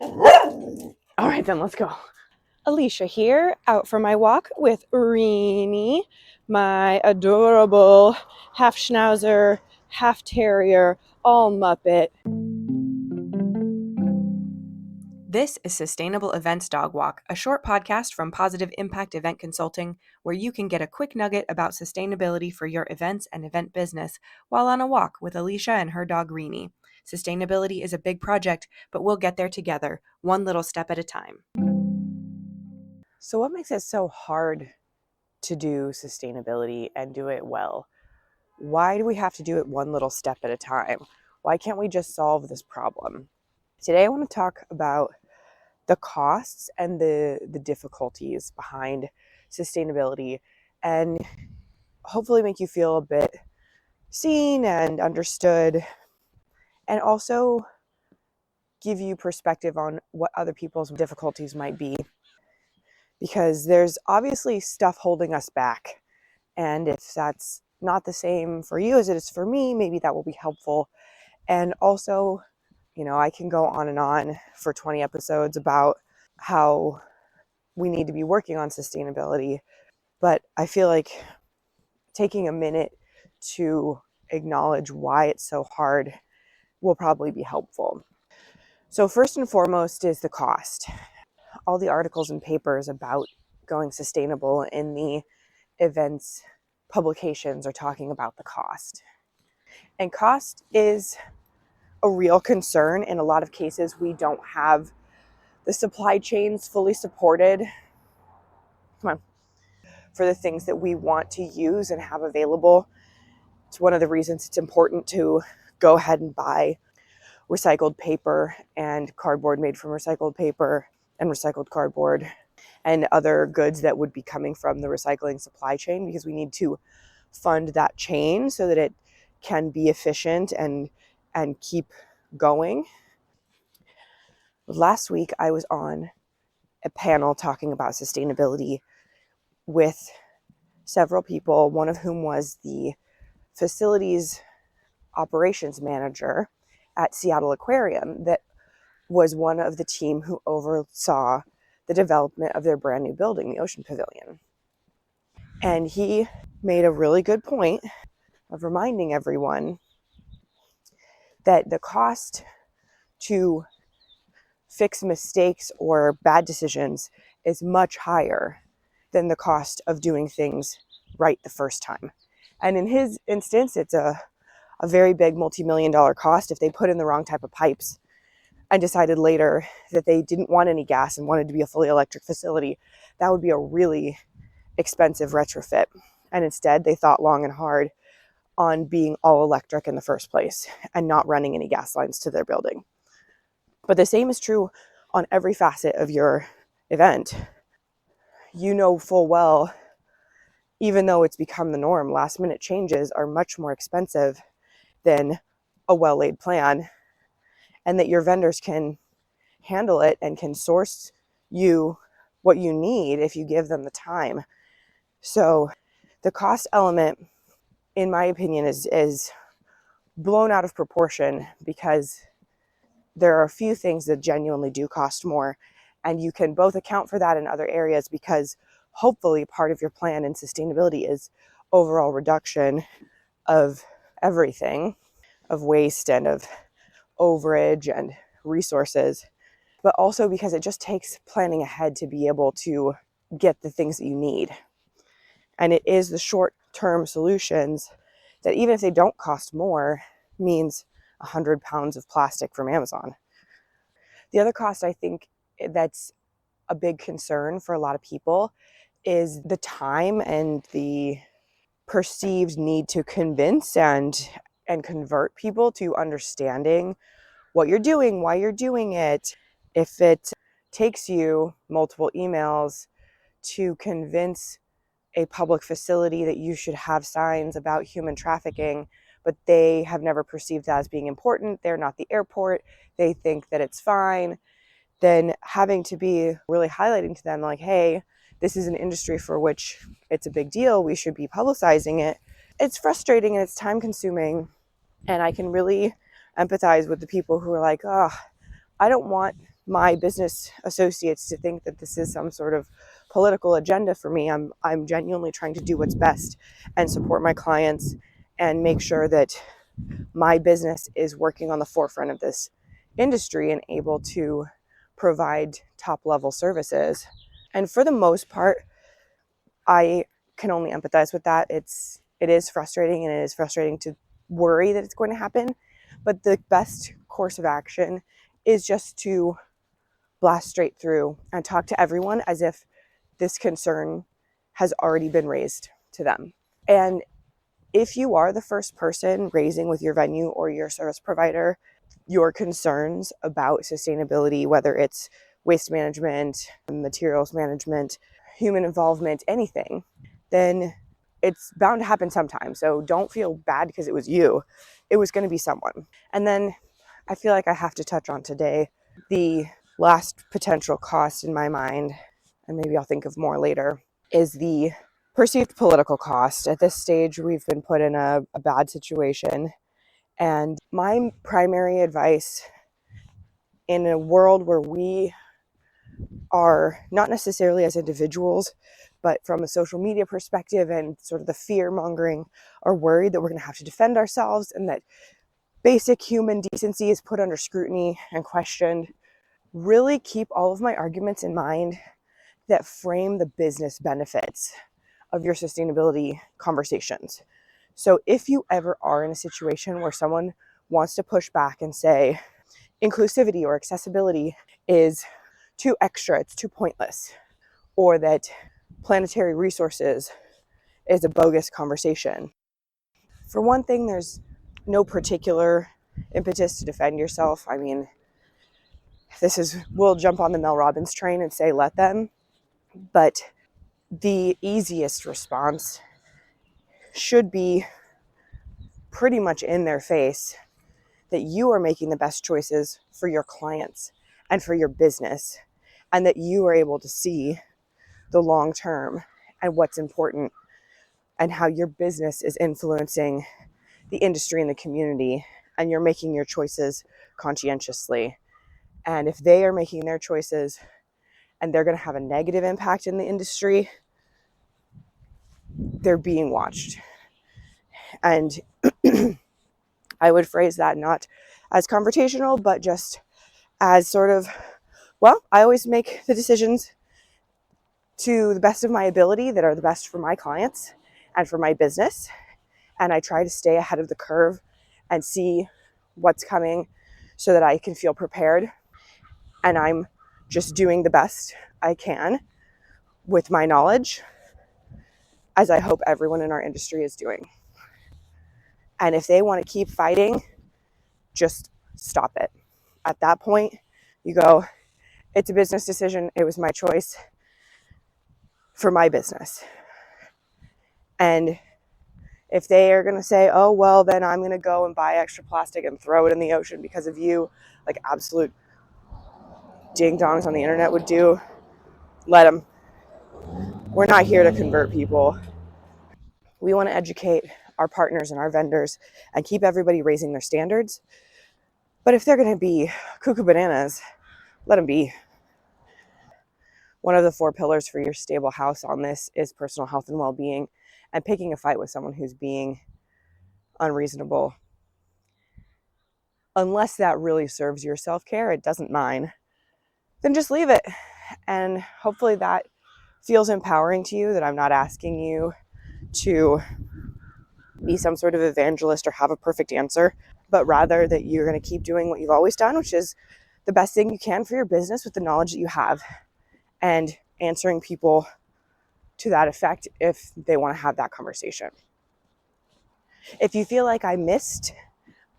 All right, then let's go. Alicia here, out for my walk with Reenie, my adorable half schnauzer, half terrier, all Muppet. This is Sustainable Events Dog Walk, a short podcast from Positive Impact Event Consulting, where you can get a quick nugget about sustainability for your events and event business while on a walk with Alicia and her dog Reenie. Sustainability is a big project, but we'll get there together, one little step at a time. So what makes it so hard to do sustainability and do it well? Why do we have to do it one little step at a time? Why can't we just solve this problem? Today I want to talk about the costs and the difficulties behind sustainability, and hopefully make you feel a bit seen and understood, and also give you perspective on what other people's difficulties might be, because there's obviously stuff holding us back, and if that's not the same for you as it is for me, maybe that will be helpful. And also, I can go on and on for 20 episodes about how we need to be working on sustainability, but I feel like taking a minute to acknowledge why it's so hard will probably be helpful. So first and foremost is the cost. All the articles and papers about going sustainable in the events publications are talking about the cost. And cost is a real concern. In a lot of cases, we don't have the supply chains fully supported for the things that we want to use and have available. It's one of the reasons it's important to go ahead and buy recycled paper and cardboard made from recycled paper and recycled cardboard and other goods that would be coming from the recycling supply chain, because we need to fund that chain so that it can be efficient and keep going. Last week, I was on a panel talking about sustainability with several people, one of whom was the facilities operations manager at Seattle Aquarium, that was one of the team who oversaw the development of their brand new building, the Ocean Pavilion. And he made a really good point of reminding everyone that the cost to fix mistakes or bad decisions is much higher than the cost of doing things right the first time. And in his instance, it's a very big multi-million-dollar cost if they put in the wrong type of pipes and decided later that they didn't want any gas and wanted to be a fully electric facility. That would be a really expensive retrofit. And instead, they thought long and hard on being all electric in the first place and not running any gas lines to their building. But the same is true on every facet of your event. You know full well, even though it's become the norm, last minute changes are much more expensive than a well-laid plan, and that your vendors can handle it and can source you what you need if you give them the time. So the cost element, in my opinion, is blown out of proportion, because there are a few things that genuinely do cost more, and you can both account for that in other areas, because hopefully part of your plan in sustainability is overall reduction of everything, of waste and of overage and resources, but also because it just takes planning ahead to be able to get the things that you need. And it is the short-term solutions that, even if they don't cost more, means 100 pounds of plastic from Amazon. The other cost, I think, that's a big concern for a lot of people is the time and the perceived need to convince and convert people to understanding what you're doing, why you're doing it. If it takes you multiple emails to convince a public facility that you should have signs about human trafficking, but they have never perceived that as being important, they're not the airport, they think that it's fine, then having to be really highlighting to them like, hey, this is an industry for which it's a big deal, we should be publicizing it. It's frustrating and it's time consuming. And I can really empathize with the people who are like, oh, I don't want my business associates to think that this is some sort of political agenda for me. I'm genuinely trying to do what's best and support my clients and make sure that my business is working on the forefront of this industry and able to provide top level services. And for the most part, I can only empathize with that. It is frustrating, and it is frustrating to worry that it's going to happen. But the best course of action is just to blast straight through and talk to everyone as if this concern has already been raised to them. And if you are the first person raising with your venue or your service provider your concerns about sustainability, whether it's waste management, materials management, human involvement, anything, then it's bound to happen sometime. So don't feel bad because it was you. It was going to be someone. And then I feel like I have to touch on today the last potential cost in my mind, and maybe I'll think of more later, is the perceived political cost. At this stage, we've been put in a bad situation. And my primary advice in a world where we are not necessarily as individuals, but from a social media perspective and sort of the fear mongering, are worried that we're going to have to defend ourselves and that basic human decency is put under scrutiny and questioned. Really keep all of my arguments in mind that frame the business benefits of your sustainability conversations. So if you ever are in a situation where someone wants to push back and say inclusivity or accessibility is too extra, it's too pointless, or that planetary resources is a bogus conversation, for one thing, there's no particular impetus to defend yourself. I mean, we'll jump on the Mel Robbins train and say, let them. But the easiest response should be pretty much in their face that you are making the best choices for your clients and for your business, and that you are able to see the long term and what's important and how your business is influencing the industry and the community, and you're making your choices conscientiously. And if they are making their choices and they're going to have a negative impact in the industry, they're being watched. And I would phrase that not as confrontational, but just as sort of, well, I always make the decisions to the best of my ability that are the best for my clients and for my business. And I try to stay ahead of the curve and see what's coming so that I can feel prepared. And I'm just doing the best I can with my knowledge, as I hope everyone in our industry is doing. And if they want to keep fighting, just stop it. At that point, you go, it's a business decision. It was my choice for my business. And if they are going to say, oh, well, then I'm going to go and buy extra plastic and throw it in the ocean because of you, like absolute ding-dongs on the internet would do, let them. We're not here to convert people. We want to educate our partners and our vendors and keep everybody raising their standards. But if they're going to be cuckoo bananas, let them be. One of the 4 pillars for your stable house on this is personal health and well-being, and picking a fight with someone who's being unreasonable, unless that really serves your self-care, it doesn't mine, then just leave it. And hopefully that feels empowering to you, that I'm not asking you to be some sort of evangelist or have a perfect answer, but rather that you're going to keep doing what you've always done, which is the best thing you can for your business with the knowledge that you have, and answering people to that effect if they want to have that conversation. If you feel like I missed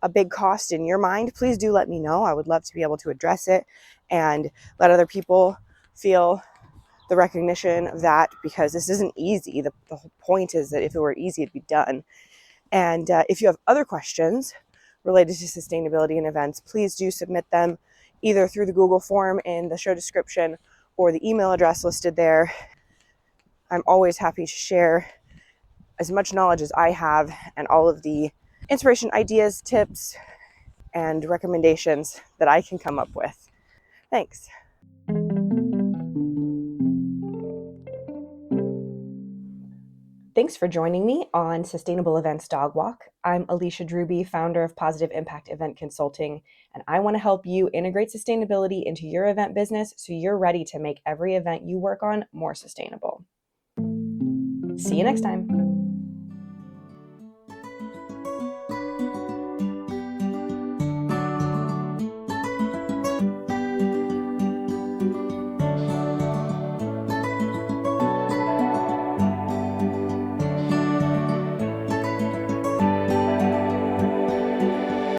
a big cost in your mind, please do let me know. I would love to be able to address it and let other people feel the recognition of that, because this isn't easy. The whole point is that if it were easy, it'd be done. And if you have other questions related to sustainability and events, please do submit them either through the Google form in the show description or the email address listed there. I'm always happy to share as much knowledge as I have and all of the inspiration, ideas, tips, and recommendations that I can come up with. Thanks. Thanks for joining me on Sustainable Events Dog Walk. I'm Alicia Druby, founder of Positive Impact Event Consulting, and I want to help you integrate sustainability into your event business so you're ready to make every event you work on more sustainable. See you next time.